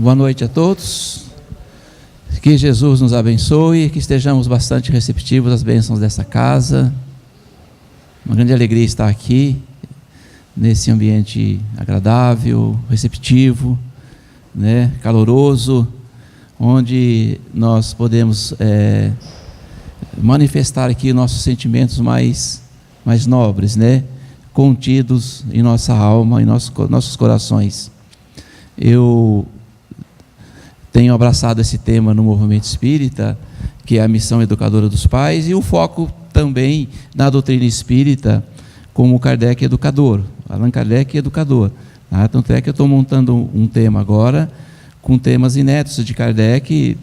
Boa noite a todos. Que Jesus nos abençoe, que estejamos bastante receptivos às bênçãos dessa casa. Uma grande alegria estar aqui, nesse ambiente agradável, receptivo, caloroso, onde nós podemos manifestar aqui nossos sentimentos mais nobres, contidos em nossa alma, em nossos corações. Eu tenho abraçado esse tema no movimento espírita, que é a missão educadora dos pais, e o foco também na doutrina espírita, como Kardec educador, Allan Kardec educador. Tanto é que eu estou montando um tema agora, com temas inéditos de Kardec,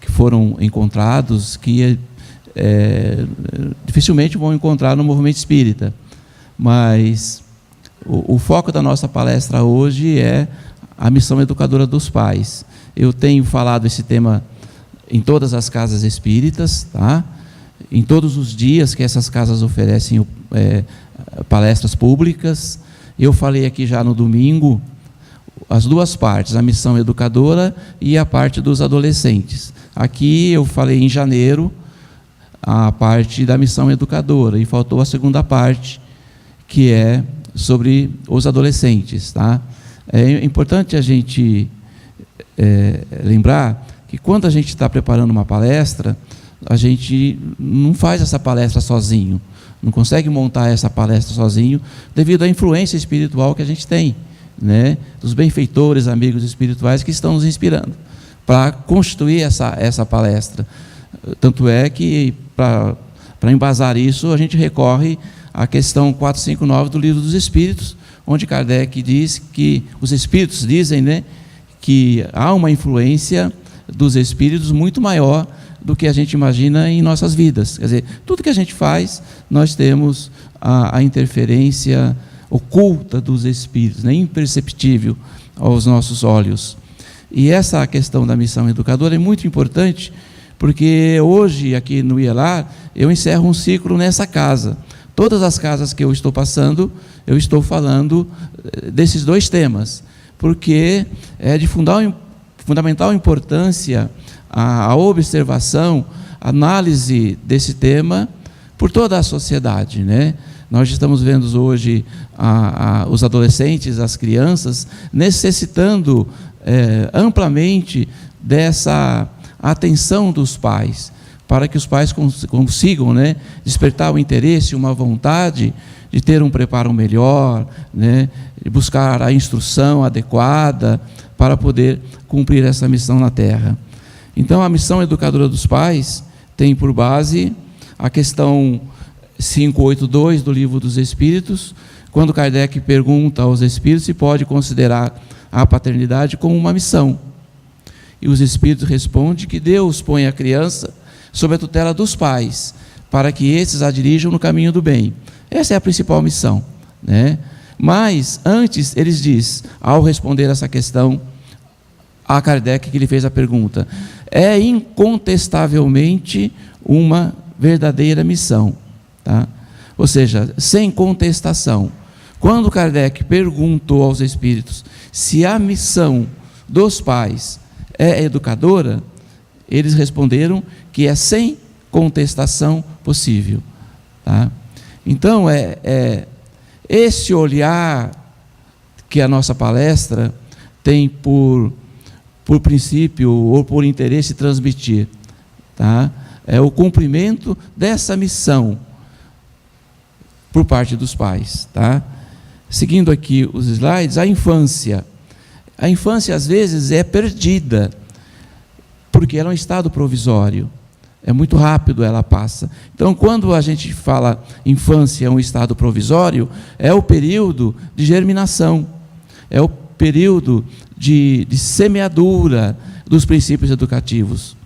que foram encontrados, que dificilmente vão encontrar no movimento espírita. Mas o foco da nossa palestra hoje é a missão educadora dos pais. Eu tenho falado esse tema em todas as casas espíritas, em todos os dias que essas casas oferecem palestras públicas. Eu falei aqui já no domingo as duas partes, a missão educadora e a parte dos adolescentes. Aqui eu falei em janeiro a parte da missão educadora, e faltou a segunda parte, que é sobre os adolescentes. É importante a gente lembrar que quando a gente está preparando uma palestra, a gente não faz essa palestra sozinho, não consegue montar essa palestra sozinho, devido à influência espiritual que a gente tem, dos benfeitores, amigos espirituais que estão nos inspirando para constituir essa palestra. Tanto é que, para embasar isso, a gente recorre à questão 459 do Livro dos Espíritos, onde Kardec diz que os espíritos dizem, que há uma influência dos espíritos muito maior do que a gente imagina em nossas vidas. Quer dizer, tudo que a gente faz, nós temos a interferência oculta dos espíritos, imperceptível aos nossos olhos. E essa questão da missão educadora é muito importante, porque hoje, aqui no IELAR, eu encerro um ciclo nessa casa. Todas as casas que eu estou passando, eu estou falando desses dois temas, porque é de fundamental importância a observação, a análise desse tema por toda a sociedade. Nós estamos vendo hoje os adolescentes, as crianças, necessitando amplamente dessa atenção dos pais, para que os pais consigam despertar o interesse, uma vontade de ter um preparo melhor, de buscar a instrução adequada para poder cumprir essa missão na Terra. Então, a missão educadora dos pais tem por base a questão 582 do Livro dos Espíritos, quando Kardec pergunta aos espíritos se pode considerar a paternidade como uma missão. E os espíritos respondem que Deus põe a criança sob a tutela dos pais, para que esses a dirijam no caminho do bem. Essa é a principal missão. Mas, antes, eles dizem, ao responder essa questão a Kardec, que lhe fez a pergunta, é incontestavelmente uma verdadeira missão. Ou seja, sem contestação. Quando Kardec perguntou aos espíritos se a missão dos pais é educadora, eles responderam que é sem contestação possível. Então, esse olhar que a nossa palestra tem por princípio ou por interesse transmitir. É o cumprimento dessa missão por parte dos pais. Seguindo aqui os slides, a infância. A infância, às vezes, é perdida, porque ela é um estado provisório. É muito rápido, ela passa. Então, quando a gente fala infância é um estado provisório, é o período de germinação, é o período de semeadura dos princípios educativos.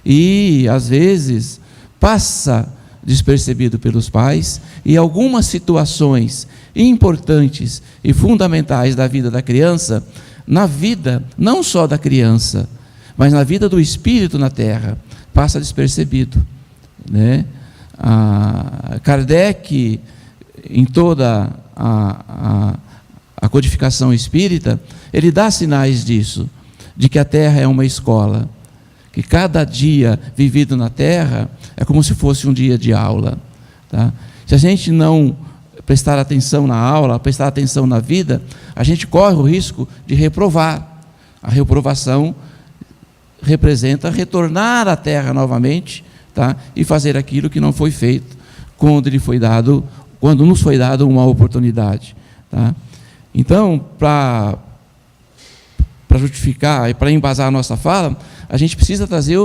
E, às vezes, passa despercebido pelos pais, e algumas situações importantes e fundamentais da vida da criança, na vida não só da criança, mas na vida do espírito na Terra, passa despercebido. Kardec, em toda a codificação espírita, ele dá sinais disso, de que a terra é uma escola, que cada dia vivido na terra é como se fosse um dia de aula, tá? Se a gente não prestar atenção na aula, prestar atenção na vida, a gente corre o risco de reprovar. A reprovação representa retornar à terra novamente, tá? E fazer aquilo que não foi feito quando nos foi dado uma oportunidade, tá? Então, para justificar e para embasar a nossa fala, a gente precisa trazer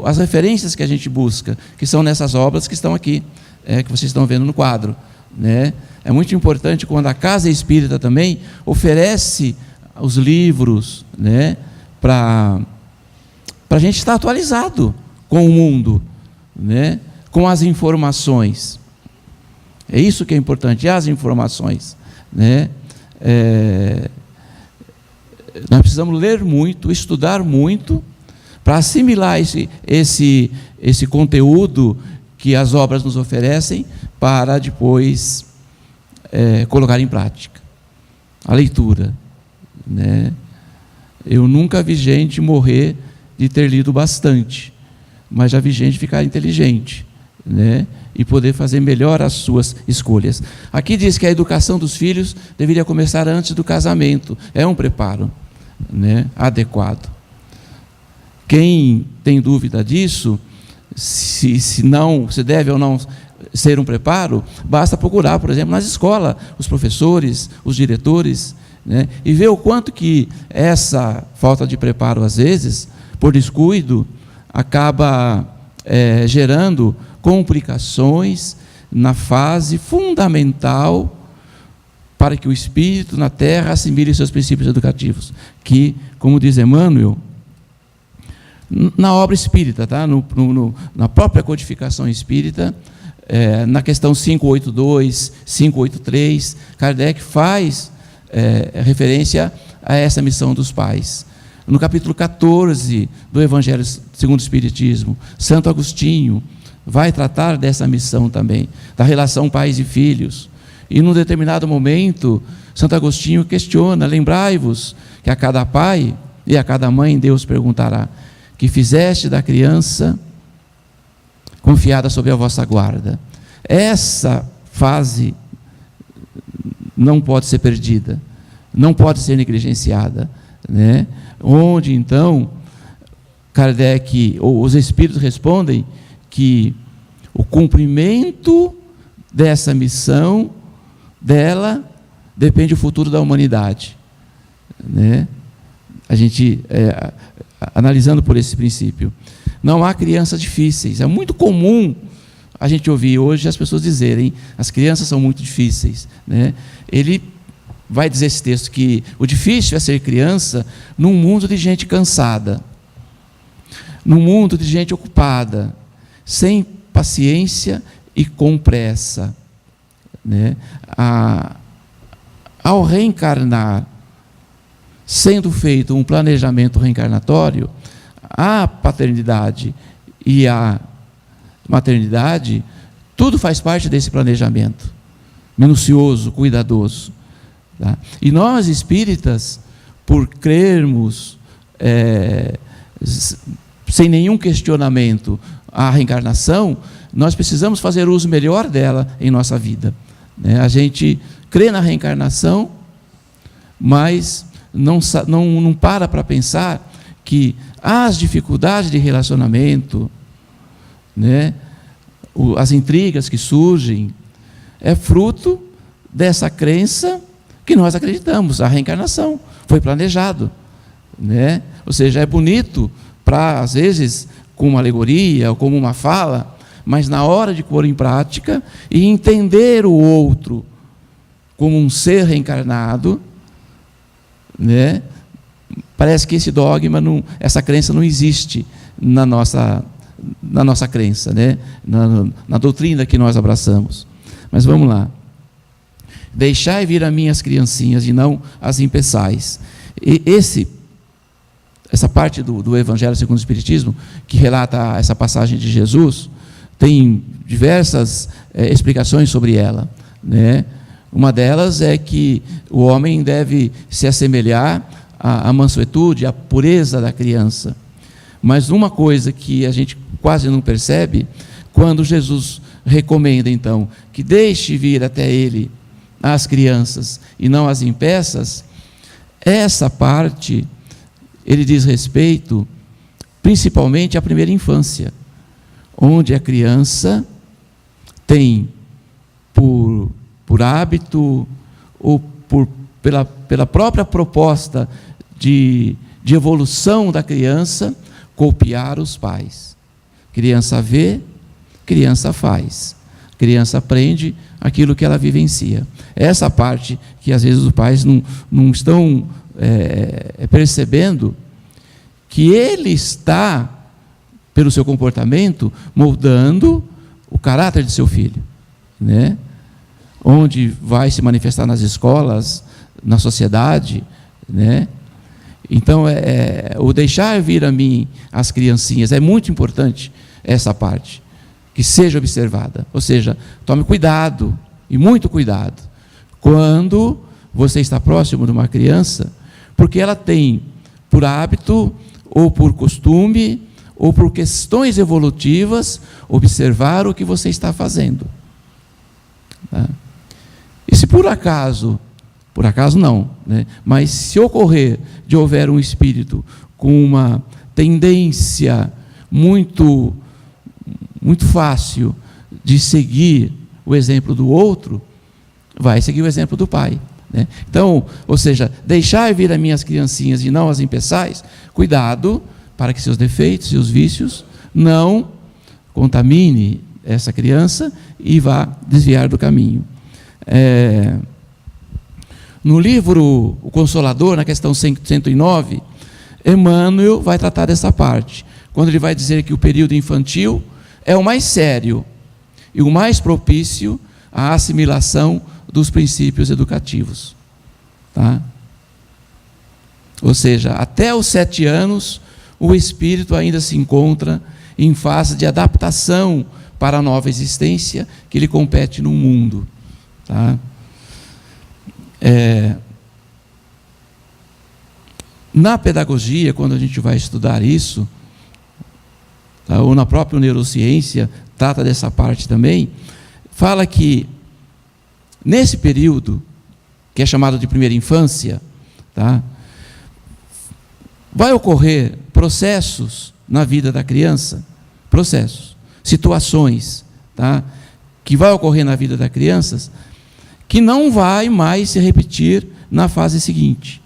as referências que a gente busca, que são nessas obras que estão aqui, que vocês estão vendo no quadro, né? É muito importante quando a Casa Espírita também oferece os livros, né, para a gente estar atualizado com o mundo, né, com as informações. É isso que é importante, as informações, né? Nós precisamos ler muito, estudar muito, para assimilar esse conteúdo que as obras nos oferecem, para depois colocar em prática. A leitura, né? Eu nunca vi gente morrer de ter lido bastante, mas já vi gente ficar inteligente, né? E poder fazer melhor as suas escolhas. Aqui diz que a educação dos filhos deveria começar antes do casamento. É um preparo, né, adequado. Quem tem dúvida disso, se deve ou não ser um preparo, basta procurar, por exemplo, nas escolas, os professores, os diretores, né, e ver o quanto que essa falta de preparo, às vezes, por descuido, acaba gerando complicações na fase fundamental para que o espírito na terra assimile seus princípios educativos, que, como diz Emmanuel, na obra espírita, tá? Na própria codificação espírita, na questão 582, 583, Kardec faz referência a essa missão dos pais. No capítulo 14 do Evangelho segundo o Espiritismo, Santo Agostinho vai tratar dessa missão também, da relação pais e filhos. E num determinado momento, Santo Agostinho questiona: lembrai-vos que a cada pai e a cada mãe Deus perguntará: que fizeste da criança confiada sob a vossa guarda. Essa fase não pode ser perdida, não pode ser negligenciada, né? Onde então Kardec, ou os espíritos respondem que o cumprimento dessa missão dela depende do futuro da humanidade, né? A gente analisando por esse princípio, não há crianças difíceis. É muito comum a gente ouvir hoje as pessoas dizerem: as crianças são muito difíceis, né? Ele vai dizer esse texto que o difícil é ser criança num mundo de gente cansada, num mundo de gente ocupada, sem paciência e com pressa, né? Ao reencarnar, sendo feito um planejamento reencarnatório, a paternidade e a maternidade, tudo faz parte desse planejamento minucioso, cuidadoso, tá? E nós espíritas, por crermos sem nenhum questionamento a reencarnação, nós precisamos fazer uso melhor dela em nossa vida, né? A gente crê na reencarnação, mas não para pensar que as dificuldades de relacionamento, né, as intrigas que surgem, é fruto dessa crença que nós acreditamos. A reencarnação foi planejado, né? Ou seja, é bonito para, às vezes, com uma alegoria ou como uma fala, mas na hora de pôr em prática e entender o outro como um ser reencarnado, né, parece que esse dogma, essa crença não existe na nossa crença, né, na doutrina que nós abraçamos. Mas vamos lá. Deixai vir a mim as criancinhas e não as impeçais. E essa parte do Evangelho segundo o Espiritismo, que relata essa passagem de Jesus, tem diversas explicações sobre ela, né? Uma delas é que o homem deve se assemelhar a mansuetude, a pureza da criança. Mas uma coisa que a gente quase não percebe, quando Jesus recomenda, então, que deixe vir até ele as crianças e não as impeças, essa parte, ele diz respeito principalmente à primeira infância, onde a criança tem por hábito ou pela própria proposta de evolução da criança, copiar os pais. Criança vê, criança faz. Criança aprende aquilo que ela vivencia. Essa parte que às vezes os pais não estão percebendo, que ele está, pelo seu comportamento, moldando o caráter de seu filho, né? Onde vai se manifestar nas escolas, na sociedade, né? Então, o deixar vir a mim as criancinhas, é muito importante essa parte, que seja observada. Ou seja, tome cuidado, e muito cuidado, quando você está próximo de uma criança, porque ela tem, por hábito, ou por costume, ou por questões evolutivas, observar o que você está fazendo. Tá? E se por acaso não, né? Mas se ocorrer de houver um espírito com uma tendência muito fácil de seguir o exemplo do outro, vai seguir o exemplo do pai, né? Então, ou seja, deixar vir a minhas criancinhas e não as impeçais, cuidado para que seus defeitos, seus vícios não contamine essa criança e vá desviar do caminho. No livro O Consolador, na questão 109, Emmanuel vai tratar dessa parte, quando ele vai dizer que o período infantil é o mais sério e o mais propício à assimilação dos princípios educativos. Tá? Ou seja, até os 7 anos, o espírito ainda se encontra em fase de adaptação para a nova existência que lhe compete no mundo. Tá? Na pedagogia, quando a gente vai estudar isso, tá, ou na própria neurociência, trata dessa parte também, fala que nesse período, que é chamado de primeira infância, tá, vai ocorrer processos na vida da criança, situações, tá, que vai ocorrer na vida das crianças, que não vai mais se repetir na fase seguinte,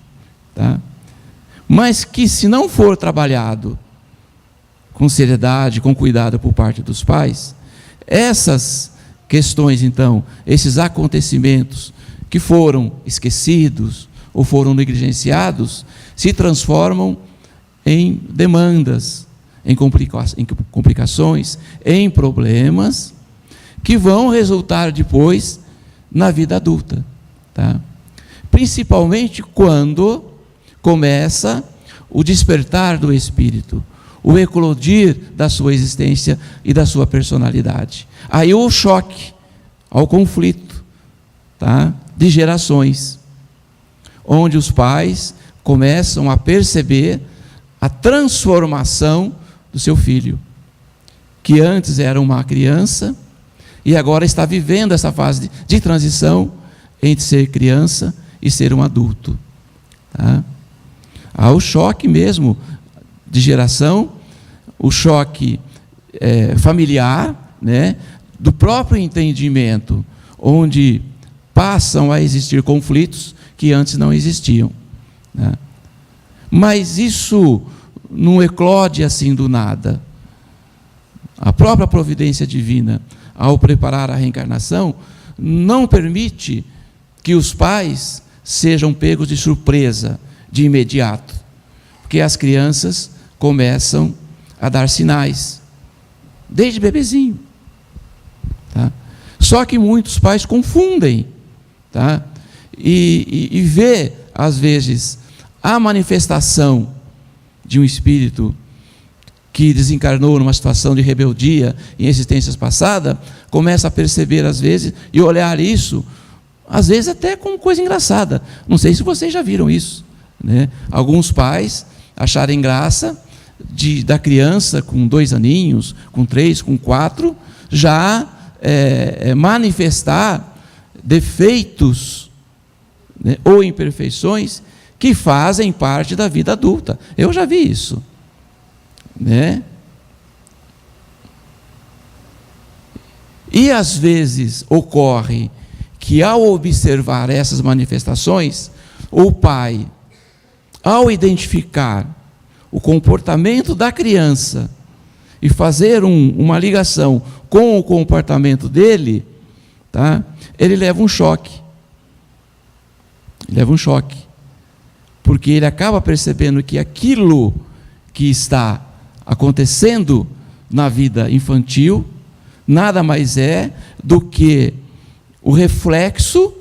tá? Mas que, se não for trabalhado com seriedade, com cuidado por parte dos pais, essas questões, então, esses acontecimentos que foram esquecidos ou foram negligenciados, se transformam em demandas, em complicações, em problemas, que vão resultar depois na vida adulta, tá? Principalmente quando começa o despertar do espírito, o eclodir da sua existência e da sua personalidade. Aí o choque, ao conflito, tá? De gerações, onde os pais começam a perceber a transformação do seu filho, que antes era uma criança e agora está vivendo essa fase de transição entre ser criança e ser um adulto. Tá? Há o choque mesmo de geração, o choque familiar, né, do próprio entendimento, onde passam a existir conflitos que antes não existiam. Né? Mas isso não eclode assim do nada. A própria providência divina, ao preparar a reencarnação, não permite que os pais sejam pegos de surpresa de imediato, porque as crianças começam a dar sinais, desde bebezinho. Tá? Só que muitos pais confundem, tá? E vê, às vezes, a manifestação de um espírito que desencarnou numa situação de rebeldia em existências passadas, começa a perceber às vezes e olhar isso, às vezes até como coisa engraçada. Não sei se vocês já viram isso, né? Alguns pais acharem graça da criança com 2 aninhos, com 3, com 4, já manifestar defeitos, né, ou imperfeições que fazem parte da vida adulta. Eu já vi isso, né? E às vezes ocorre que, ao observar essas manifestações, o pai, ao identificar o comportamento da criança e fazer uma ligação com o comportamento dele, tá? Ele leva um choque. Porque ele acaba percebendo que aquilo que está acontecendo na vida infantil nada mais é do que o reflexo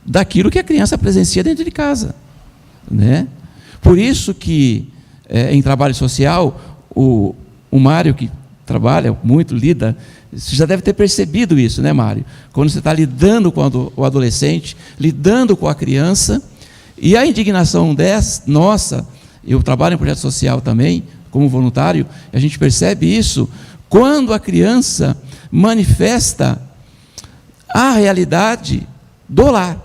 daquilo que a criança presencia dentro de casa, né? Por isso que, em trabalho social, o Mário, que trabalha muito, lida, você já deve ter percebido isso, né, Mário? Quando você está lidando com o adolescente, lidando com a criança, e a indignação nossa, eu trabalho em projeto social também, como voluntário, a gente percebe isso, quando a criança manifesta a realidade do lar,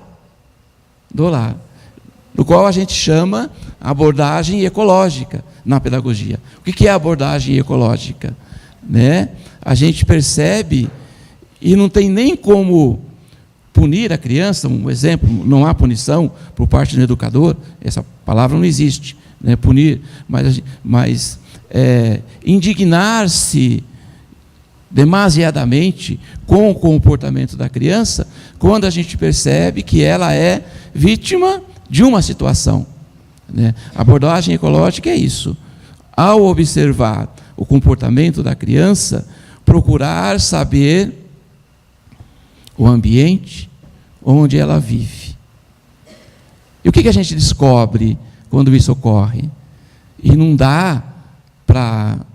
do qual a gente chama abordagem ecológica na pedagogia. O que é a abordagem ecológica? Né? A gente percebe, e não tem nem como punir a criança, um exemplo, não há punição por parte do educador, essa palavra não existe, né? Punir, mas indignar-se demasiadamente com o comportamento da criança, quando a gente percebe que ela é vítima de uma situação, né? A abordagem ecológica é isso. Ao observar o comportamento da criança, procurar saber o ambiente onde ela vive. E o que a gente descobre quando isso ocorre? E não dá para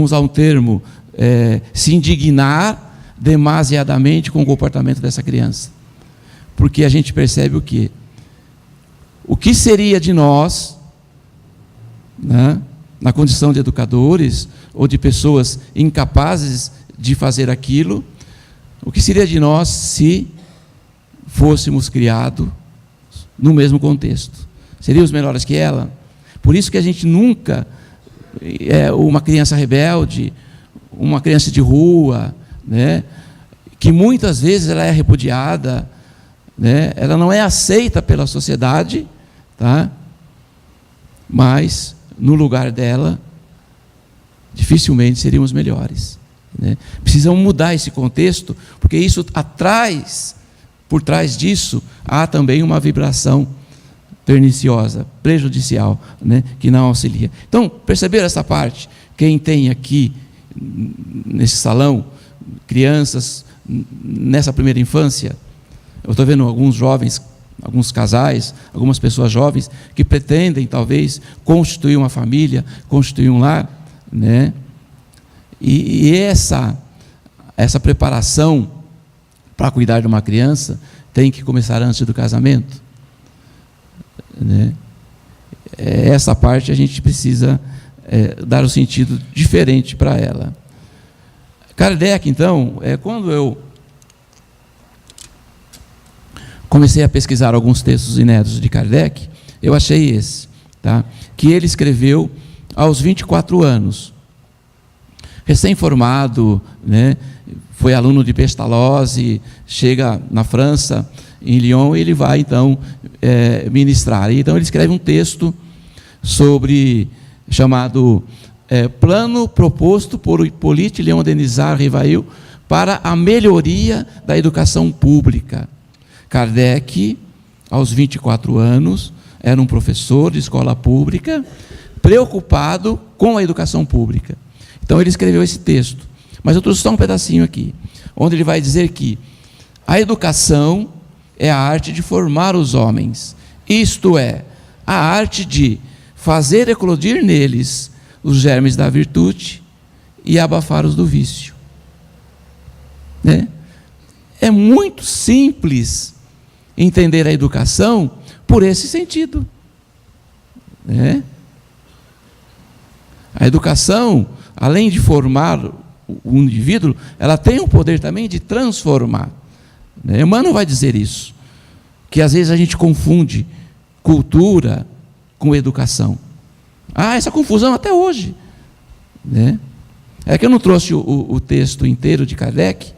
usar um termo, se indignar demasiadamente com o comportamento dessa criança. Porque a gente percebe o quê? O que seria de nós, né, na condição de educadores ou de pessoas incapazes de fazer aquilo, o que seria de nós se fôssemos criados no mesmo contexto? Seríamos melhores que ela? Por isso que a gente nunca, uma criança rebelde, uma criança de rua, né, que muitas vezes ela é repudiada, né, ela não é aceita pela sociedade, tá? Mas no lugar dela, dificilmente seríamos melhores, né? Precisamos mudar esse contexto, porque isso por trás disso, há também uma vibração perniciosa, prejudicial, né? Que não auxilia. Então, perceberam essa parte? Quem tem aqui, nesse salão, crianças nessa primeira infância, eu estou vendo alguns jovens, alguns casais, algumas pessoas jovens que pretendem, talvez, constituir uma família, constituir um lar, né? E essa preparação para cuidar de uma criança tem que começar antes do casamento, né? Essa parte a gente precisa dar um sentido diferente para ela. Kardec, então, quando eu comecei a pesquisar alguns textos inéditos de Kardec, eu achei esse, tá? Que ele escreveu aos 24 anos, recém-formado, né? Foi aluno de Pestalozzi, chega na França, em Lyon, e ele vai, então, ministrar. Então, ele escreve um texto chamado Plano proposto por Hippolyte Léon Denisard Rivail para a melhoria da educação pública. Kardec, aos 24 anos, era um professor de escola pública, preocupado com a educação pública. Então, ele escreveu esse texto. Mas eu trouxe só um pedacinho aqui, onde ele vai dizer que a educação é a arte de formar os homens, isto é, a arte de fazer eclodir neles os germes da virtude e abafar os do vício, né? É muito simples entender a educação por esse sentido. Né? A educação, além de formar o indivíduo, ela tem o poder também de transformar. Emmanuel vai dizer isso, que às vezes a gente confunde cultura com educação. Essa confusão até hoje. Né? É que eu não trouxe o texto inteiro de Kardec,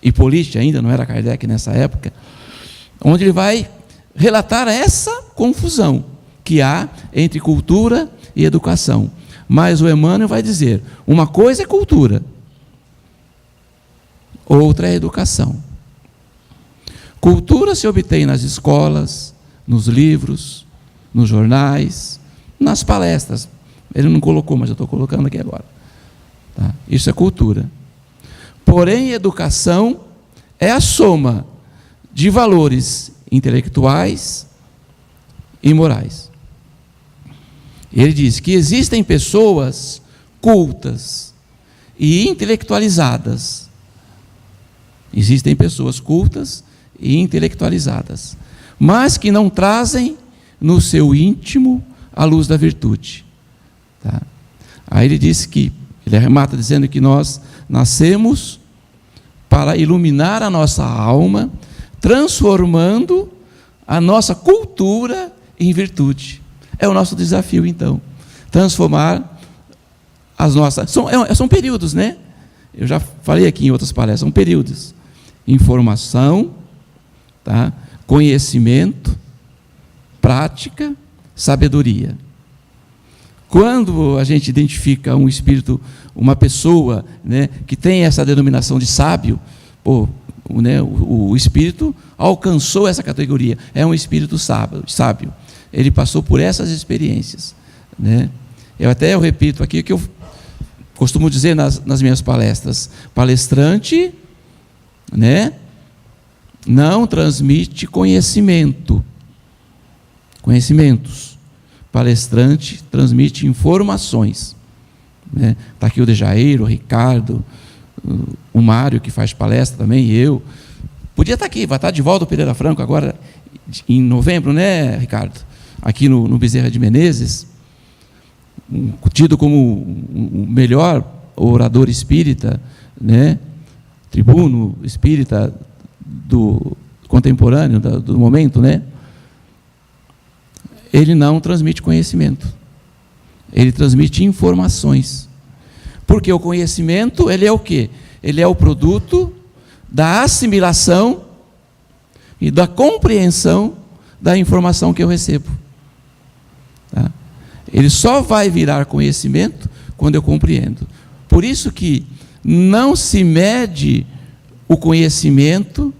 Hippolyte ainda não era Kardec nessa época, onde ele vai relatar essa confusão que há entre cultura e educação. Mas o Emmanuel vai dizer, uma coisa é cultura, outra é educação. Cultura se obtém nas escolas, nos livros, nos jornais, nas palestras. Ele não colocou, mas eu estou colocando aqui agora. Tá? Isso é cultura. Porém, educação é a soma de valores intelectuais e morais. Ele diz que existem pessoas cultas e intelectualizadas. Existem pessoas cultas e intelectualizadas, mas que não trazem no seu íntimo a luz da virtude. Tá? Aí ele diz que, ele arremata dizendo que nós nascemos para iluminar a nossa alma, transformando a nossa cultura em virtude. É o nosso desafio, então, transformar as nossas... São períodos, né? Eu já falei aqui em outras palestras, são períodos. Informação, tá? Conhecimento, prática, sabedoria. Quando a gente identifica um espírito, uma pessoa, né, que tem essa denominação de sábio, né, o espírito alcançou essa categoria, é um espírito sábio. Ele passou por essas experiências. Né? Eu repito aqui o que eu costumo dizer nas minhas palestras: palestrante, né, não transmite conhecimentos. Palestrante transmite informações. Né? Está aqui o Dejair, o Ricardo, o Mário, que faz palestra também, e eu. Podia estar aqui, vai estar de volta o Pereira Franco agora, em novembro, né, Ricardo? Aqui no Bezerra de Menezes, tido como o melhor orador espírita, né? Tribuno espírita do contemporâneo, do momento, né? Ele não transmite conhecimento, ele transmite informações. Porque o conhecimento, ele é o quê? Ele é o produto da assimilação e da compreensão da informação que eu recebo. Tá? Ele só vai virar conhecimento quando eu compreendo. Por isso que não se mede o conhecimento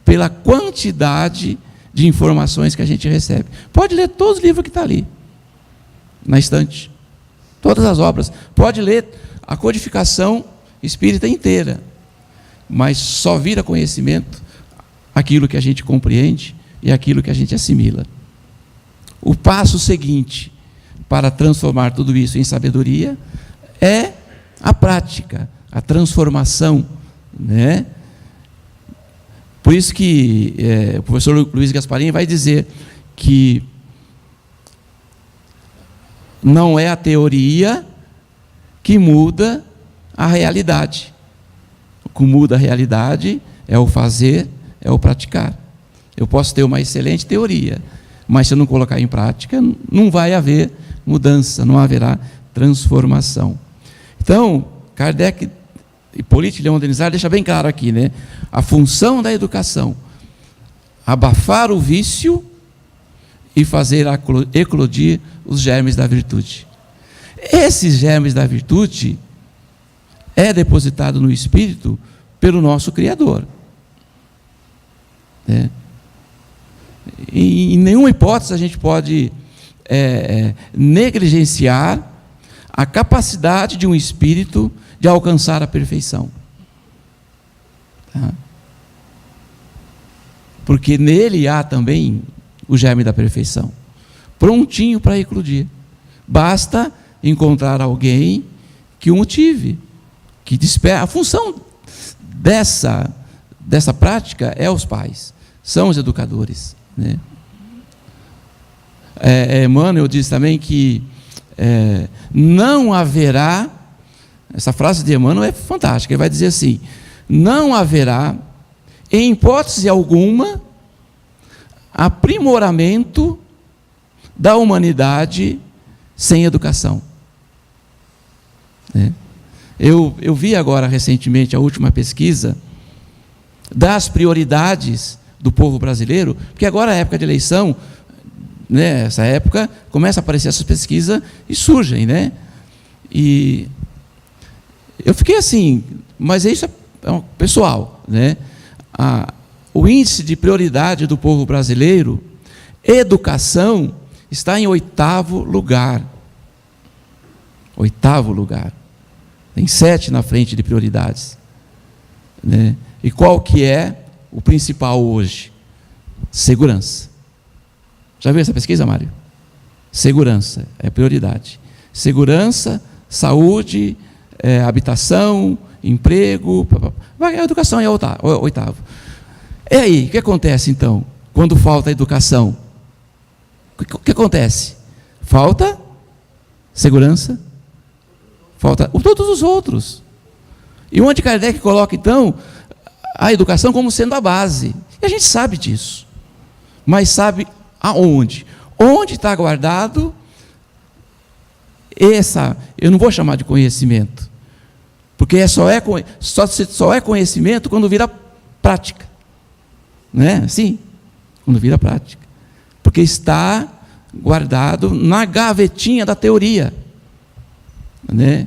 pela quantidade de informações que a gente recebe. Pode ler todos os livros que estão ali, na estante. Todas as obras. Pode ler a codificação espírita inteira. Mas só vira conhecimento aquilo que a gente compreende e aquilo que a gente assimila. O passo seguinte para transformar tudo isso em sabedoria é a prática, a transformação, né? Por isso que o professor Luiz Gasparini vai dizer que não é a teoria que muda a realidade. O que muda a realidade é o fazer, é o praticar. Eu posso ter uma excelente teoria, mas se eu não colocar em prática, não vai haver mudança, não haverá transformação. Então, Kardec, Hippolyte Léon Denisard deixa bem claro aqui, né? A função da educação: abafar o vício e fazer eclodir os germes da virtude. Esses germes da virtude é depositado no espírito pelo nosso Criador. Né? E em nenhuma hipótese a gente pode negligenciar a capacidade de um espírito de alcançar a perfeição. Tá? Porque nele há também o germe da perfeição, prontinho para eclodir. Basta encontrar alguém que o motive, que desperte. A função dessa prática é os pais. são os educadores, né? Emmanuel diz também que não haverá, essa frase de Emmanuel é fantástica, ele vai dizer assim: não haverá, em hipótese alguma, aprimoramento da humanidade sem educação. Eu vi agora recentemente a última pesquisa das prioridades do povo brasileiro, porque agora é época de eleição, né? Essa época começa a aparecer essas pesquisas e surgem, né? E eu fiquei assim, mas isso é pessoal, né? O índice de prioridade do povo brasileiro, educação, está em 8º lugar. 8º lugar. Tem 7 na frente de prioridades, né? E qual que é o principal hoje? Segurança. Já viu essa pesquisa, Mário? Segurança é prioridade. Segurança, saúde, habitação, emprego. A educação é 8º. E aí, o que acontece então, quando falta educação? O que acontece? Falta segurança, falta todos os outros. E onde Kardec coloca, então, a educação como sendo a base. E a gente sabe disso. Mas sabe aonde? Onde está guardado eu não vou chamar de conhecimento, porque só é conhecimento quando vira prática. Não é assim? Quando vira prática. Porque está guardado na gavetinha da teoria, né?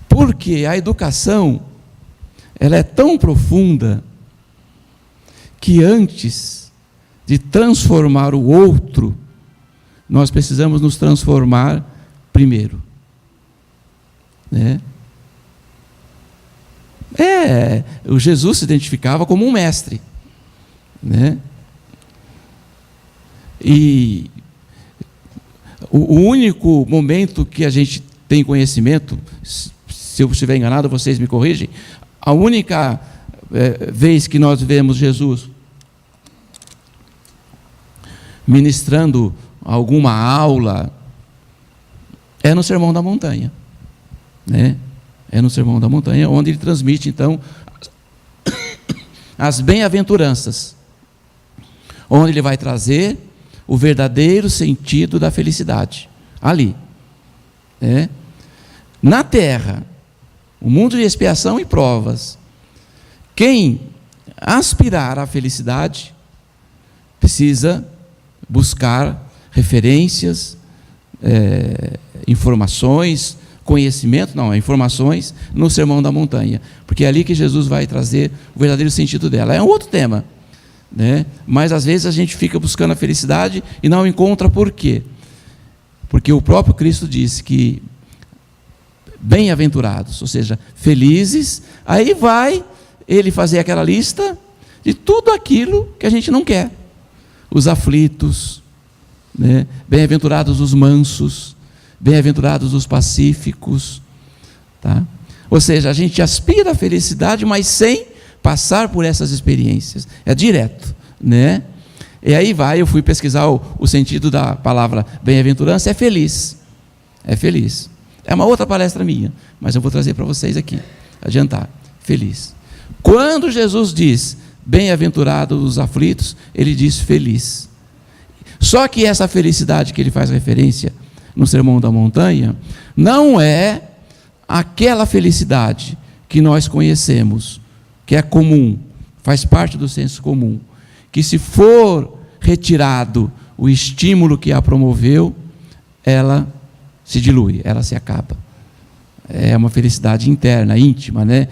Porque a educação, ela é tão profunda que antes de transformar o outro, nós precisamos nos transformar primeiro, né? O Jesus se identificava como um mestre, né? E o único momento que a gente tem conhecimento, se eu estiver enganado, vocês me corrigem, a única vez que nós vemos Jesus ministrando alguma aula é no Sermão da Montanha, né? É no Sermão da Montanha, onde ele transmite, então, as bem-aventuranças, onde ele vai trazer o verdadeiro sentido da felicidade, ali, né? Na terra, o mundo de expiação e provas, quem aspirar à felicidade precisa buscar referências, informações, conhecimento, informações no Sermão da Montanha, porque é ali que Jesus vai trazer o verdadeiro sentido dela. É um outro tema, né? Mas às vezes a gente fica buscando a felicidade e não encontra. Por quê? Porque o próprio Cristo disse que bem-aventurados, ou seja, felizes, aí vai ele fazer aquela lista de tudo aquilo que a gente não quer. Os aflitos, né? Bem-aventurados os mansos, bem-aventurados os pacíficos, tá? Ou seja, a gente aspira à felicidade, mas sem passar por essas experiências, é direto, né? E aí eu fui pesquisar o sentido da palavra bem-aventurança, é feliz, é uma outra palestra minha, mas eu vou trazer para vocês aqui, adiantar, feliz. Quando Jesus diz bem-aventurados os aflitos, ele diz feliz. Só que essa felicidade que ele faz referência no Sermão da Montanha não é aquela felicidade que nós conhecemos, que é comum, faz parte do senso comum, que se for retirado o estímulo que a promoveu, ela se dilui, ela se acaba. É uma felicidade interna, íntima, né?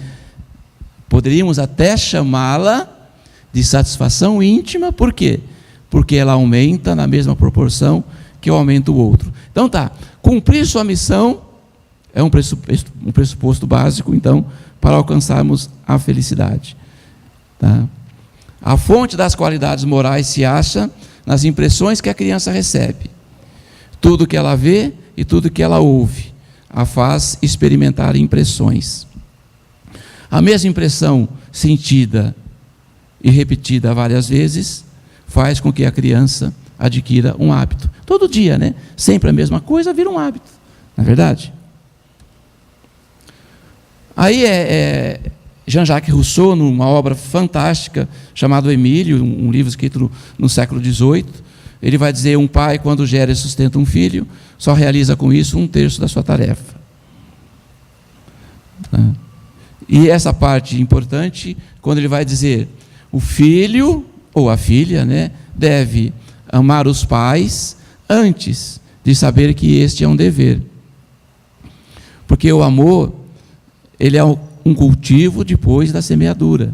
Poderíamos até chamá-la de satisfação íntima. Por quê? Porque ela aumenta na mesma proporção que aumenta o outro. Então cumprir sua missão é um pressuposto básico, então, para alcançarmos a felicidade, tá? A fonte das qualidades morais se acha nas impressões que a criança recebe. Tudo que ela vê e tudo que ela ouve a faz experimentar impressões. A mesma impressão sentida e repetida várias vezes, faz com que a criança adquira um hábito. Todo dia, né? Sempre a mesma coisa vira um hábito, não é verdade? Aí Jean-Jacques Rousseau, numa obra fantástica chamada Emílio, um livro escrito no século XVIII, ele vai dizer: um pai, quando gera e sustenta um filho, só realiza com isso 1/3 da sua tarefa. E essa parte importante, quando ele vai dizer: o filho ou a filha, né, deve amar os pais antes de saber que este é um dever. Porque o amor, ele é um cultivo depois da semeadura,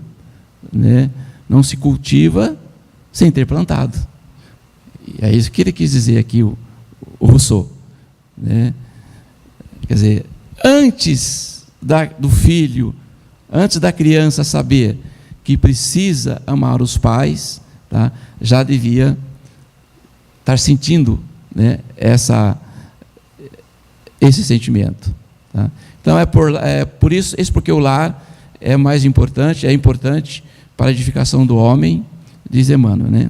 né? Não se cultiva sem ter plantado. E é isso que ele quis dizer aqui, o Rousseau, né? Quer dizer, antes do filho, antes da criança saber que precisa amar os pais, tá, já devia estar sentindo, né, esse sentimento. Tá? Então por isso, porque o lar é mais importante, é importante para a edificação do homem, diz Emmanuel, né?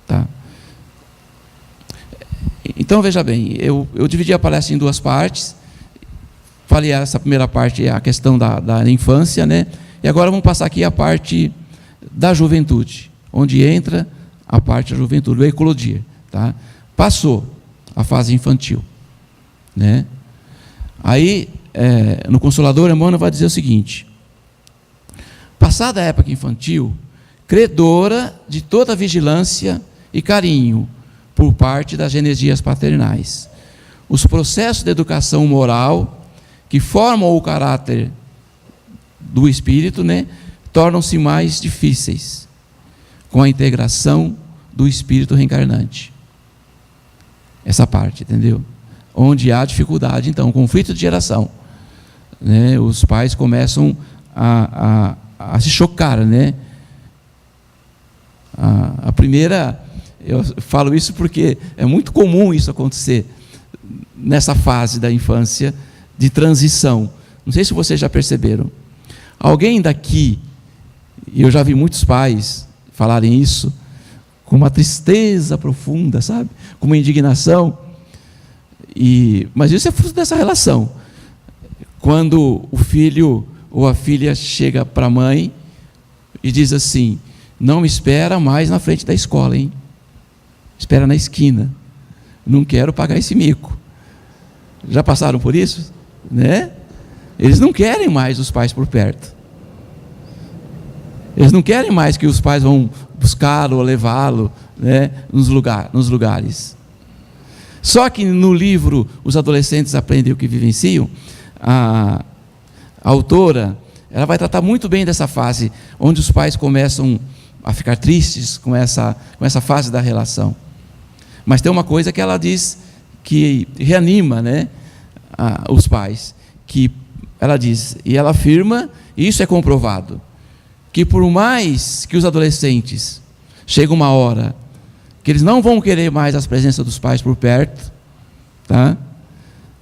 Tá. Então veja bem, eu dividi a palestra em 2 partes. Falei essa primeira parte, a questão da infância, né? E agora vamos passar aqui a parte da juventude, onde entra a parte da juventude, o eclodir, tá? Passou a fase infantil, né? Aí, no Consolador, Emmanuel vai dizer o seguinte: passada a época infantil, credora de toda vigilância e carinho por parte das energias paternais, os processos de educação moral que formam o caráter do espírito, né, tornam-se mais difíceis com a integração do espírito reencarnante. Essa parte, entendeu? Onde há dificuldade, então, conflito de geração, né? Os pais começam a se chocar, né? A primeira, eu falo isso porque é muito comum isso acontecer nessa fase da infância de transição. Não sei se vocês já perceberam. Alguém daqui, e eu já vi muitos pais falarem isso, com uma tristeza profunda, sabe? Com uma indignação. Mas isso é fruto dessa relação. Quando o filho ou a filha chega para a mãe e diz assim: não me espera mais na frente da escola, hein? Espera na esquina. Não quero pagar esse mico. Já passaram por isso? Né? Eles não querem mais os pais por perto. Eles não querem mais que os pais vão buscá-lo ou levá-lo, né, nos lugares. Só que no livro Os Adolescentes Aprendem o que Vivenciam, a autora, ela vai tratar muito bem dessa fase, onde os pais começam a ficar tristes com essa fase da relação. Mas tem uma coisa que ela diz que reanima, né, os pais, que ela diz, e ela afirma, e isso é comprovado, que por mais que os adolescentes chega uma hora que eles não vão querer mais a presença dos pais por perto, tá?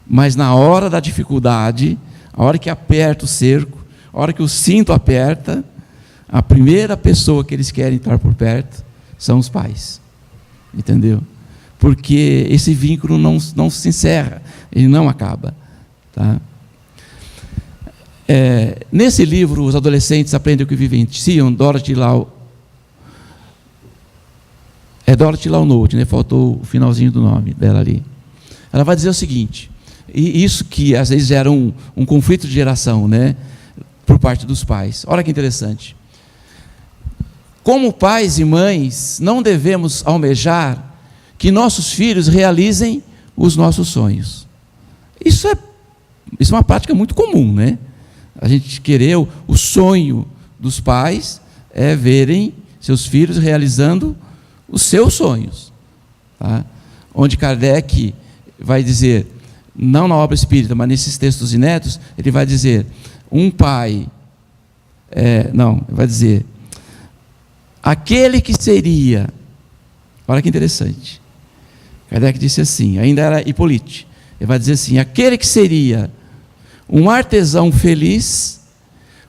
Mas na hora da dificuldade, a hora que aperta o cerco, a hora que o cinto aperta, a primeira pessoa que eles querem estar por perto são os pais, entendeu? Porque esse vínculo não se encerra, ele não acaba, tá? Nesse livro, Os Adolescentes Aprendem o que Vivenciam, Dorothy Lau Note, né? Faltou o finalzinho do nome dela ali. Ela vai dizer o seguinte, e isso que às vezes gera um conflito de geração, né? Por parte dos pais. Olha que interessante. Como pais e mães, não devemos almejar que nossos filhos realizem os nossos sonhos. Isso é uma prática muito comum, né? A gente querer, o sonho dos pais é verem seus filhos realizando os seus sonhos, tá? Onde Kardec vai dizer, não na obra espírita, mas nesses textos inéditos, ele vai dizer, um pai, vai dizer, aquele que seria, olha que interessante, Kardec disse assim, ainda era Hippolyte, ele vai dizer assim, aquele que seria um artesão feliz,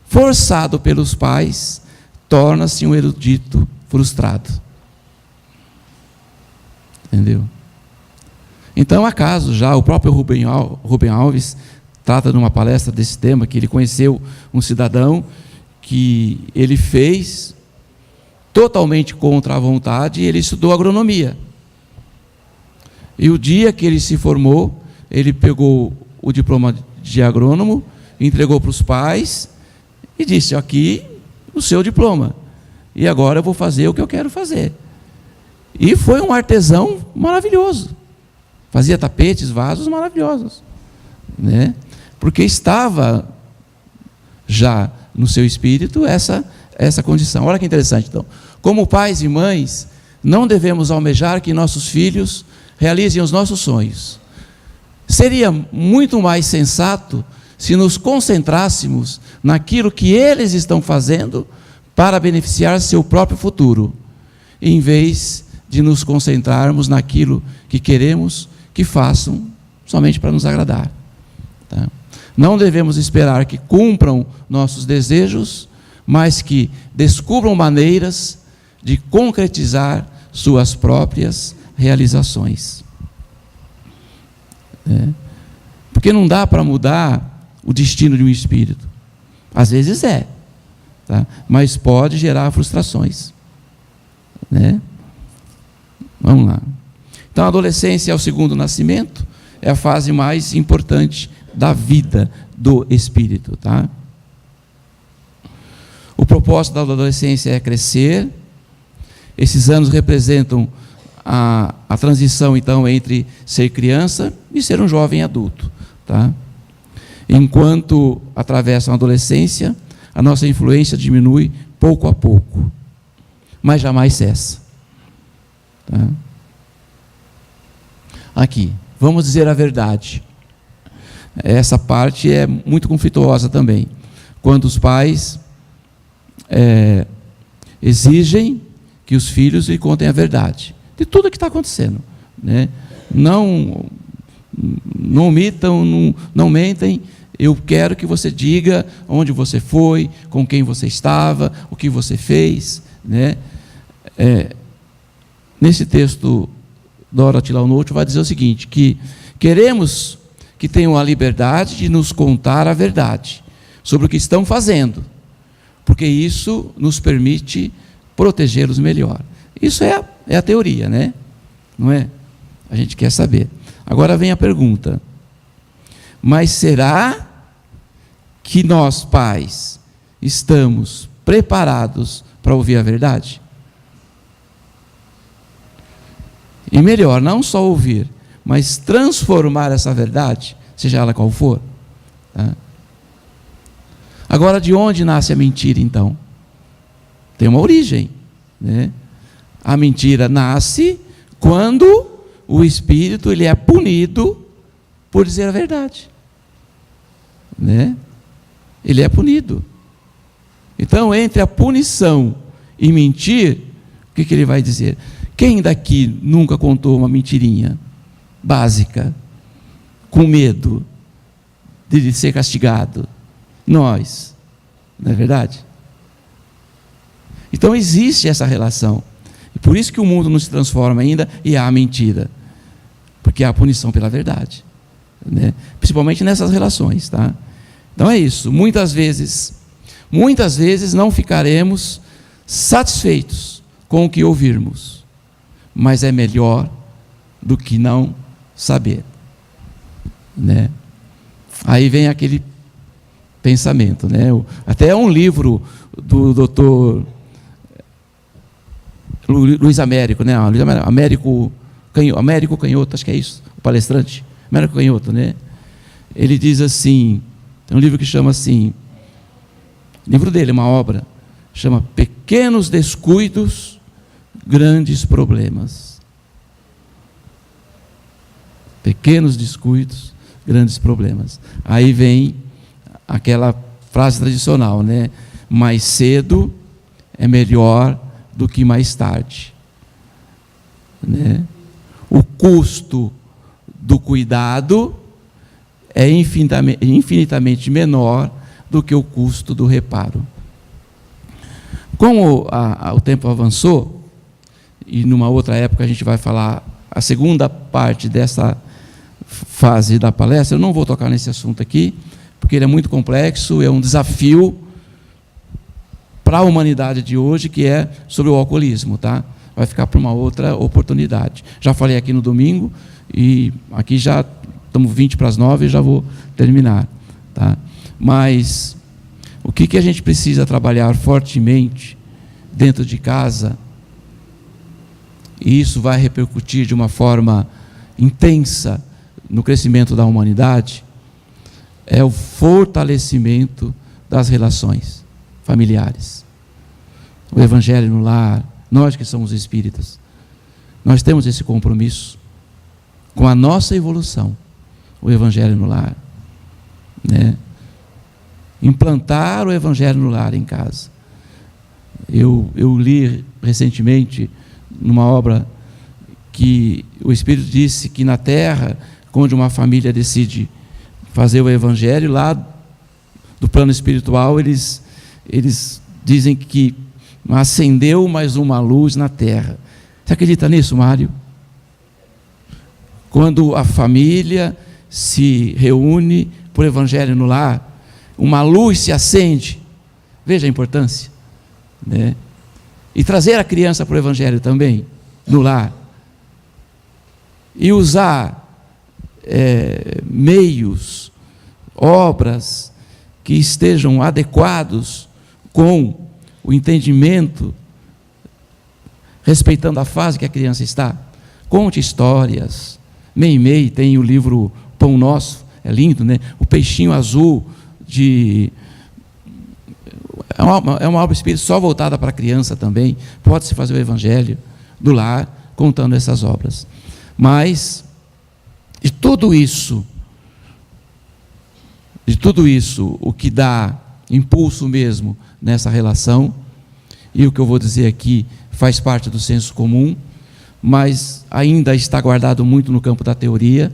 forçado pelos pais, torna-se um erudito frustrado. Entendeu? Então, acaso já o próprio Rubem Alves trata numa palestra desse tema, que ele conheceu um cidadão que ele fez totalmente contra a vontade, e ele estudou agronomia. E o dia que ele se formou, ele pegou o diploma de agrônomo, entregou para os pais e disse: aqui o seu diploma, e agora eu vou fazer o que eu quero fazer. E foi um artesão maravilhoso, fazia tapetes, vasos maravilhosos, né? Porque estava já no seu espírito essa condição. Olha que interessante. Então, como pais e mães, não devemos almejar que nossos filhos realizem os nossos sonhos. Seria muito mais sensato se nos concentrássemos naquilo que eles estão fazendo para beneficiar seu próprio futuro, em vez de nos concentrarmos naquilo que queremos que façam somente para nos agradar. Tá? Não devemos esperar que cumpram nossos desejos, mas que descubram maneiras de concretizar suas próprias realizações. Porque não dá para mudar o destino de um espírito. Às vezes tá? Mas pode gerar frustrações, né? Vamos lá. Então, a adolescência é o segundo nascimento, é a fase mais importante da vida do espírito, tá? O propósito da adolescência é crescer. Esses anos representam a transição, então, entre ser criança e ser um jovem adulto, tá? Enquanto atravessam a adolescência, a nossa influência diminui pouco a pouco, mas jamais cessa. Tá? Aqui, vamos dizer a verdade. Essa parte é muito conflituosa também. Quando os pais exigem que os filhos lhe contem a verdade de tudo o que está acontecendo, né? Não omitam, não mentem. Eu quero que você diga onde você foi, com quem você estava, o que você fez, né? Nesse texto, Dorothy Launout vai dizer o seguinte, que queremos que tenham a liberdade de nos contar a verdade sobre o que estão fazendo, porque isso nos permite protegê-los melhor. Isso é a teoria, né? Não é? A gente quer saber. Agora vem a pergunta: mas será que nós, pais, estamos preparados para ouvir a verdade? E melhor, não só ouvir, mas transformar essa verdade, seja ela qual for. Tá? Agora, de onde nasce a mentira, então? Tem uma origem, né? A mentira nasce quando o espírito ele é punido por dizer a verdade, né? Ele é punido. Então, entre a punição e mentir, o que ele vai dizer? Quem daqui nunca contou uma mentirinha básica, com medo de ser castigado? Nós, não é verdade? Então existe essa relação, e por isso que o mundo não se transforma ainda e há a mentira, porque há a punição pela verdade, né? Principalmente nessas relações, tá? Então é isso. Muitas vezes não ficaremos satisfeitos com o que ouvirmos, mas é melhor do que não saber, né? Aí vem aquele pensamento, né? Até um livro do doutor Luiz Américo, né? Américo Canhoto, acho que é isso, o palestrante, Américo Canhoto, né? Ele diz assim, tem um livro que chama assim, livro dele, uma obra, chama Pequenos Descuidos, Grandes Problemas. Pequenos descuidos, grandes problemas. Aí vem aquela frase tradicional, né? Mais cedo é melhor do que mais tarde, né? O custo do cuidado é infinitamente menor do que o custo do reparo. Como o tempo avançou, e numa outra época a gente vai falar a segunda parte dessa fase da palestra, eu não vou tocar nesse assunto aqui, porque ele é muito complexo, é um desafio para a humanidade de hoje, que é sobre o alcoolismo, tá? Vai ficar para uma outra oportunidade. Já falei aqui no domingo, e aqui já estamos 8:20 e já vou terminar, tá? Mas o que a gente precisa trabalhar fortemente dentro de casa, e isso vai repercutir de uma forma intensa no crescimento da humanidade, é o fortalecimento das relações familiares. O Evangelho no lar, nós que somos espíritas, nós temos esse compromisso com a nossa evolução, o Evangelho no lar, né? Implantar o Evangelho no lar em casa. Eu li recentemente numa obra que o Espírito disse que na Terra, onde uma família decide fazer o Evangelho, lá do plano espiritual, eles dizem que acendeu mais uma luz na Terra. Você acredita nisso, Mário? Quando a família se reúne por Evangelho no lar, uma luz se acende. Veja a importância, né? E trazer a criança para o Evangelho também, no lar. E usar meios, obras que estejam adequados com o entendimento, respeitando a fase que a criança está. Conte histórias. Meimei tem o livro Pão Nosso, é lindo, né? O peixinho azul é uma obra espírita só voltada para a criança também. Pode-se fazer o Evangelho do lar contando essas obras. Mas de tudo isso, o que dá impulso mesmo nessa relação, e o que eu vou dizer aqui faz parte do senso comum, mas ainda está guardado muito no campo da teoria,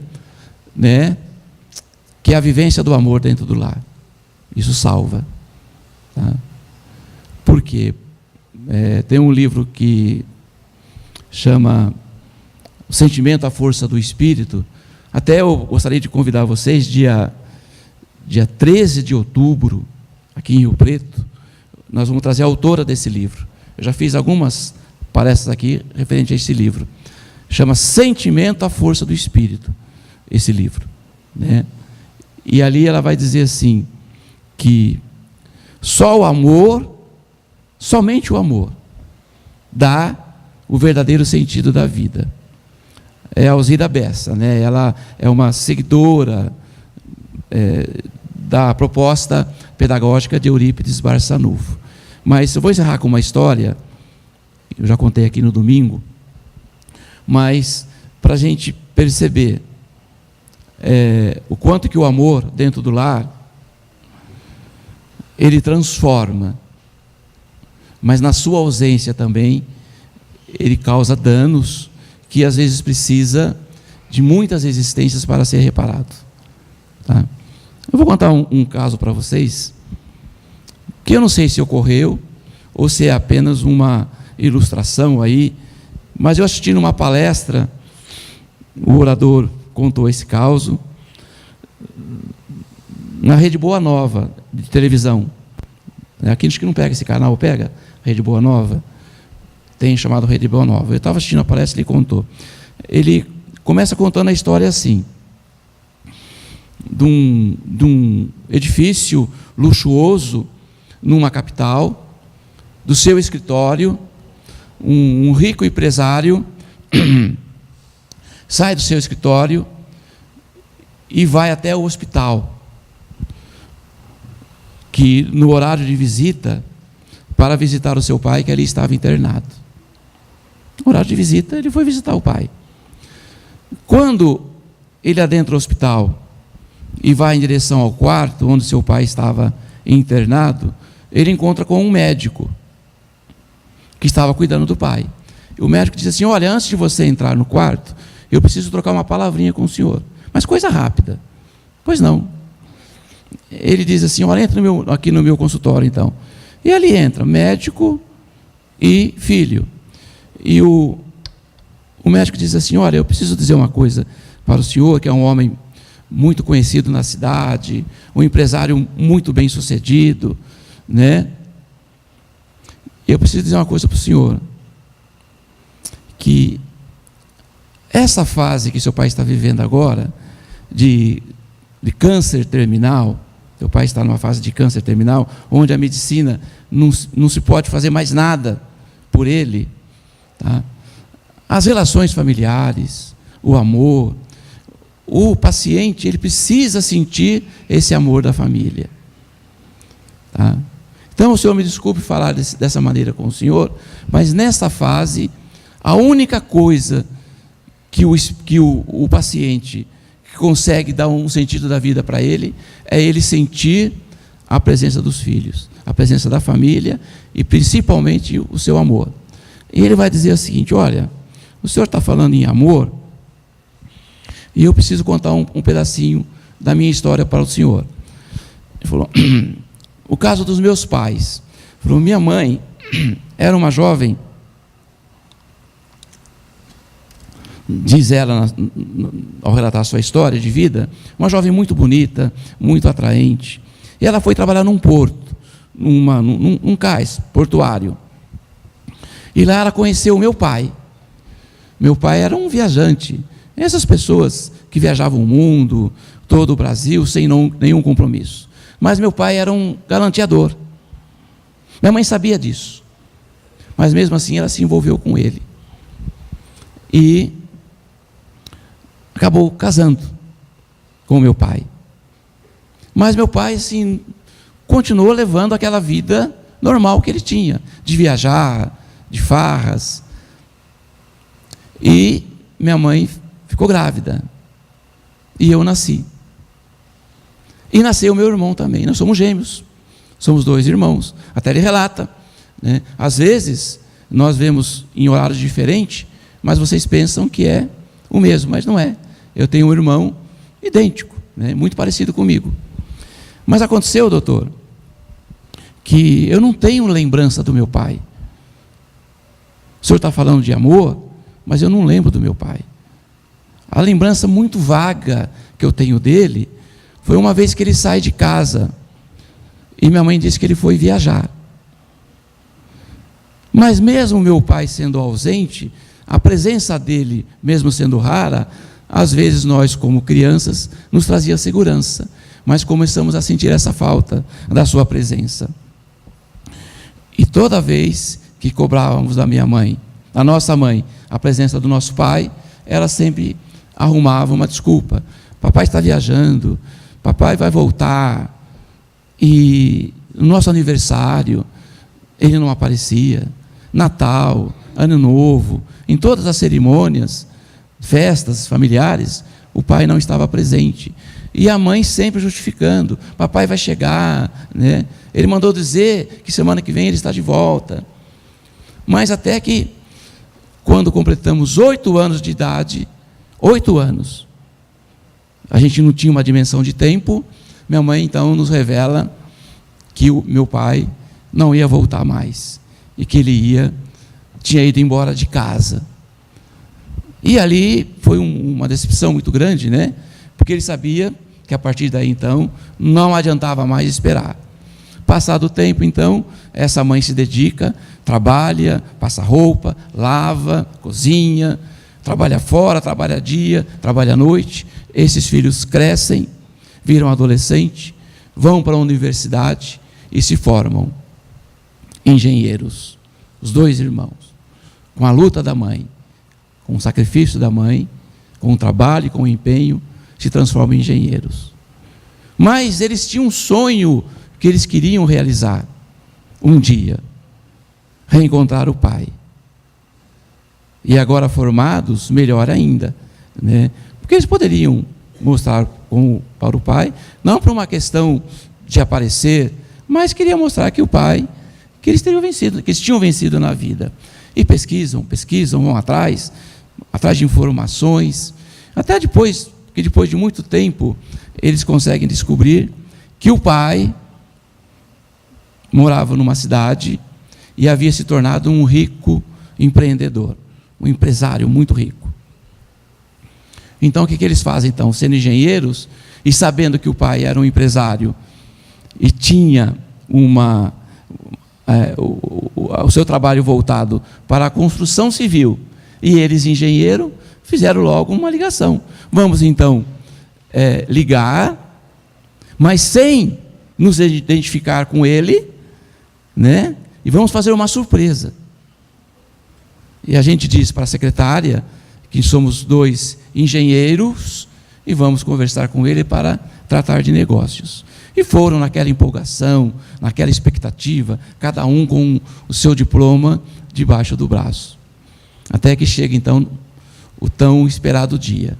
né? Que é a vivência do amor dentro do lar. Isso salva, tá? Por quê? Tem um livro que chama O Sentimento, a Força do Espírito. Até eu gostaria de convidar vocês, dia 13 de outubro, aqui em Rio Preto, nós vamos trazer a autora desse livro. Eu já fiz algumas palestras aqui referente a esse livro. Chama Sentimento, a Força do Espírito, esse livro, né? E ali ela vai dizer assim, que só o amor, somente o amor, dá o verdadeiro sentido da vida. É a Alzira Bessa, né? Ela é uma seguidora da proposta pedagógica de Eurípides Barçanufo. Mas eu vou encerrar com uma história, eu já contei aqui no domingo, mas para a gente perceber o quanto que o amor dentro do lar, ele transforma, mas na sua ausência também, ele causa danos que às vezes precisa de muitas existências para ser reparado, tá? Eu vou contar um caso para vocês, que eu não sei se ocorreu, ou se é apenas uma ilustração aí, mas eu assisti numa palestra, o orador contou esse caso, na Rede Boa Nova, de televisão. Aqui acho que não pega esse canal, pega? Rede Boa Nova? Tem chamado Rede Boa Nova. Eu estava assistindo a palestra e ele contou. Ele começa contando a história assim, de um edifício luxuoso, numa capital, do seu escritório, um rico empresário sai do seu escritório e vai até o hospital, que no horário de visita, para visitar o seu pai, que ali estava internado. No horário de visita, ele foi visitar o pai. Quando ele adentra o hospital e vai em direção ao quarto onde seu pai estava internado, ele encontra com um médico que estava cuidando do pai. E o médico diz assim: olha, antes de você entrar no quarto, eu preciso trocar uma palavrinha com o senhor. Mas coisa rápida. Pois não. Ele diz assim: olha, entra aqui no meu consultório então. E ali entra médico, e filho. E o médico diz assim: olha, eu preciso dizer uma coisa para o senhor, que é um homem muito conhecido na cidade, um empresário muito bem sucedido, né? Eu preciso dizer uma coisa para o senhor, que essa fase que seu pai está vivendo agora, de câncer terminal, seu pai está numa fase de câncer terminal, onde a medicina não se pode fazer mais nada por ele, tá? As relações familiares, o amor, o paciente, ele precisa sentir esse amor da família, tá? Então, o senhor me desculpe falar dessa maneira com o senhor, mas nessa fase, a única coisa que o paciente consegue dar um sentido da vida para ele, é ele sentir a presença dos filhos, a presença da família e principalmente o seu amor. E ele vai dizer o seguinte: olha, o senhor está falando em amor, e eu preciso contar um pedacinho da minha história para o senhor. Ele falou: o caso dos meus pais. Ele falou: minha mãe era uma jovem, diz ela ao relatar a sua história de vida, uma jovem muito bonita, muito atraente. E ela foi trabalhar num porto, num cais portuário. E lá ela conheceu o meu pai. Meu pai era um viajante. Essas pessoas que viajavam o mundo, todo o Brasil, sem nenhum compromisso. Mas meu pai era um galanteador. Minha mãe sabia disso. Mas mesmo assim ela se envolveu com ele. E acabou casando com meu pai. Mas meu pai, assim, continuou levando aquela vida normal que ele tinha, de viajar, de farras. E minha mãe ficou grávida. E eu nasci. E nasceu meu irmão também. Nós somos gêmeos. Somos 2 irmãos. Até ele relata, né? Às vezes, nós vemos em horários diferentes, mas vocês pensam que é o mesmo, mas não é. Eu tenho um irmão idêntico, né? Muito parecido comigo. Mas aconteceu, doutor, que eu não tenho lembrança do meu pai. O senhor está falando de amor, mas eu não lembro do meu pai. A lembrança muito vaga que eu tenho dele foi uma vez que ele sai de casa e minha mãe disse que ele foi viajar. Mas mesmo meu pai sendo ausente, a presença dele, mesmo sendo rara, às vezes nós, como crianças, nos trazia segurança, mas começamos a sentir essa falta da sua presença. E toda vez que cobrávamos da minha mãe, da nossa mãe, a presença do nosso pai, ela sempre arrumava uma desculpa. Papai está viajando, papai vai voltar, e no nosso aniversário, ele não aparecia, Natal, Ano Novo, em todas as cerimônias, festas familiares, o pai não estava presente. E a mãe sempre justificando: papai vai chegar, né? Ele mandou dizer que semana que vem ele está de volta. Mas até que, quando completamos 8 anos de idade, 8 anos, a gente não tinha uma dimensão de tempo, minha mãe então nos revela que o meu pai não ia voltar mais, e que ele tinha ido embora de casa. E ali foi uma decepção muito grande, né? Porque ele sabia que a partir daí então não adiantava mais esperar. Passado o tempo então, essa mãe se dedica, trabalha, passa roupa, lava, cozinha, trabalha fora, trabalha dia, trabalha à noite. Esses filhos crescem, viram adolescente, vão para a universidade e se formam engenheiros. Os 2 irmãos, com a luta da mãe, com o sacrifício da mãe, com o trabalho e com o empenho, se transformam em engenheiros. Mas eles tinham um sonho que eles queriam realizar um dia: reencontrar o pai. E agora formados, melhor ainda, né? Porque eles poderiam mostrar para o pai, não por uma questão de aparecer, mas queria mostrar que o pai, que eles tinham vencido na vida. E pesquisam, vão atrás de informações, até depois de muito tempo, eles conseguem descobrir que o pai morava numa cidade e havia se tornado um rico empreendedor, um empresário muito rico. Então o que eles fazem então? Sendo engenheiros e sabendo que o pai era um empresário e tinha o seu trabalho voltado para a construção civil, e eles, engenheiro, fizeram logo uma ligação. Vamos então ligar, mas sem nos identificar com ele, né? E vamos fazer uma surpresa. E a gente diz para a secretária que somos 2 engenheiros e vamos conversar com ele para tratar de negócios. E foram naquela empolgação, naquela expectativa, cada um com o seu diploma debaixo do braço. Até que chega então o tão esperado dia.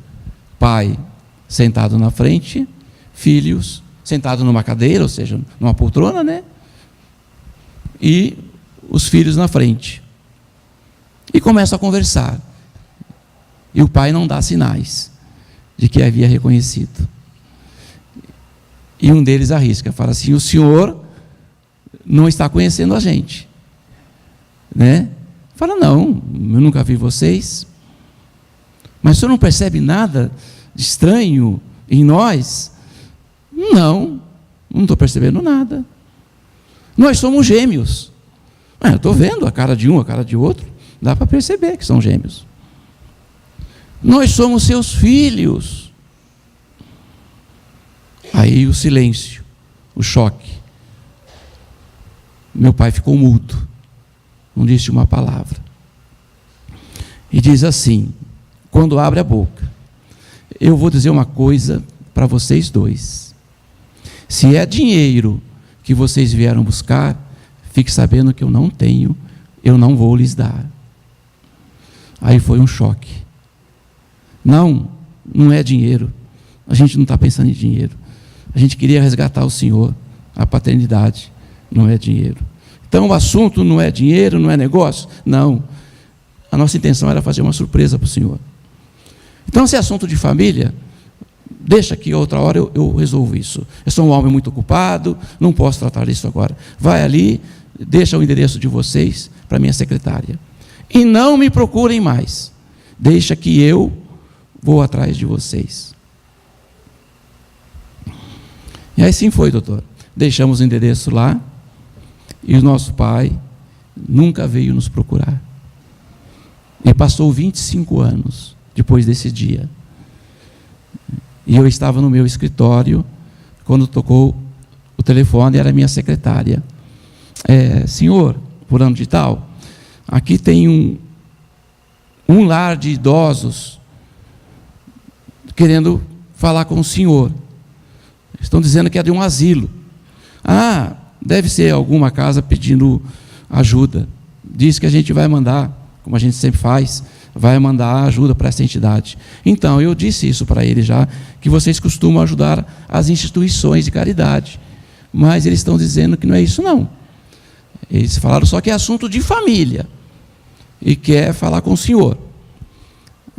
Pai sentado na frente, filhos sentados numa cadeira, ou seja, numa poltrona, né? E os filhos na frente. E começam a conversar. E o pai não dá sinais de que havia reconhecido. E um deles arrisca, fala assim: o senhor não está conhecendo a gente, né? Fala: não, eu nunca vi vocês. Mas o senhor não percebe nada de estranho em nós? Não estou percebendo nada. Nós somos gêmeos. Eu estou vendo a cara de um, a cara de outro, dá para perceber que são gêmeos. Nós somos seus filhos. Aí o silêncio, o choque. Meu pai ficou mudo, não disse uma palavra. E diz assim, quando abre a boca: eu vou dizer uma coisa para vocês 2. Se é dinheiro que vocês vieram buscar, fique sabendo que eu não tenho, eu não vou lhes dar. Aí foi um choque. Não é dinheiro. A gente não está pensando em dinheiro. A gente queria resgatar o Senhor, a paternidade, não é dinheiro. Então o assunto não é dinheiro, não é negócio? Não. A nossa intenção era fazer uma surpresa para o Senhor. Então, se é assunto de família, deixa que outra hora eu resolvo isso. Eu sou um homem muito ocupado, não posso tratar disso agora. Vai ali, deixa o endereço de vocês para minha secretária. E não me procurem mais. Deixa que eu vou atrás de vocês. E assim foi, doutor. Deixamos o endereço lá e o nosso pai nunca veio nos procurar. E passou 25 anos depois desse dia. E eu estava no meu escritório quando tocou o telefone, era a minha secretária. Senhor, fulano de tal, aqui tem um lar de idosos querendo falar com o senhor. Estão dizendo que é de um asilo. Deve ser alguma casa pedindo ajuda. Diz que a gente vai mandar, como a gente sempre faz, vai mandar ajuda para essa entidade. Então, eu disse isso para ele já, que vocês costumam ajudar as instituições de caridade. Mas eles estão dizendo que não é isso, não. Eles falaram só que é assunto de família e quer falar com o senhor.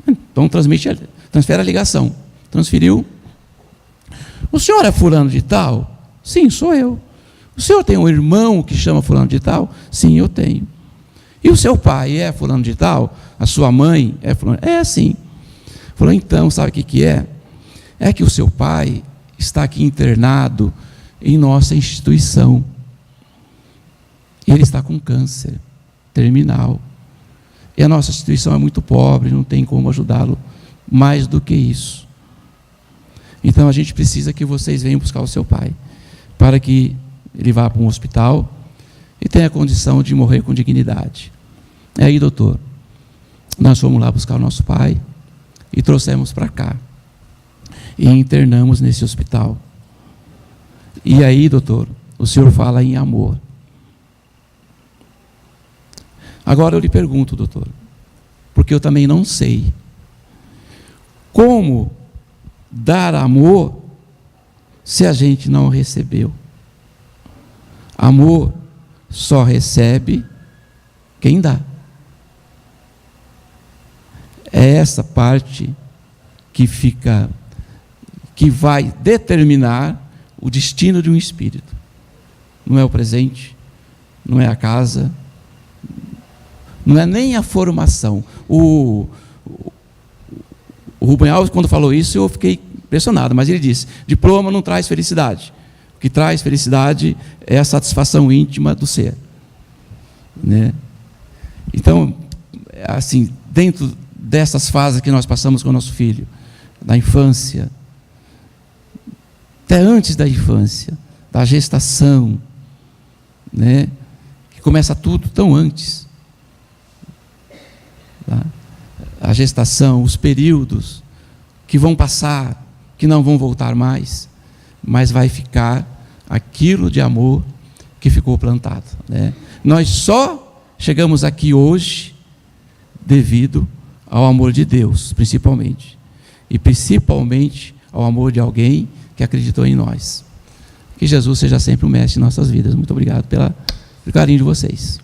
Então, transfere a ligação. Transferiu. O senhor é fulano de tal? Sim, sou eu. O senhor tem um irmão que chama fulano de tal? Sim, eu tenho. E o seu pai é fulano de tal? A sua mãe é fulano? É assim. Falou: então, sabe o que é? É que o seu pai está aqui internado em nossa instituição. Ele está com câncer terminal. E a nossa instituição é muito pobre, não tem como ajudá-lo mais do que isso. Então a gente precisa que vocês venham buscar o seu pai, para que ele vá para um hospital e tenha a condição de morrer com dignidade. Aí, doutor, nós fomos lá buscar o nosso pai e trouxemos para cá. E internamos nesse hospital. E aí, doutor, o senhor fala em amor. Agora eu lhe pergunto, doutor, porque eu também não sei, como dar amor se a gente não recebeu? Amor só recebe quem dá. É essa parte que vai determinar o destino de um espírito. Não é o presente, não é a casa, Não é nem a formação. O Rubem Alves, quando falou isso, eu fiquei impressionado, mas ele disse: diploma não traz felicidade. O que traz felicidade é a satisfação íntima do ser. Né? Então, assim, dentro dessas fases que nós passamos com o nosso filho, da infância, até antes da infância, da gestação, né? Que começa tudo tão antes. Tá? A gestação, os períodos que vão passar, que não vão voltar mais, mas vai ficar aquilo de amor que ficou plantado. Né? Nós só chegamos aqui hoje devido ao amor de Deus, principalmente. E principalmente ao amor de alguém que acreditou em nós. Que Jesus seja sempre o mestre em nossas vidas. Muito obrigado pelo carinho de vocês.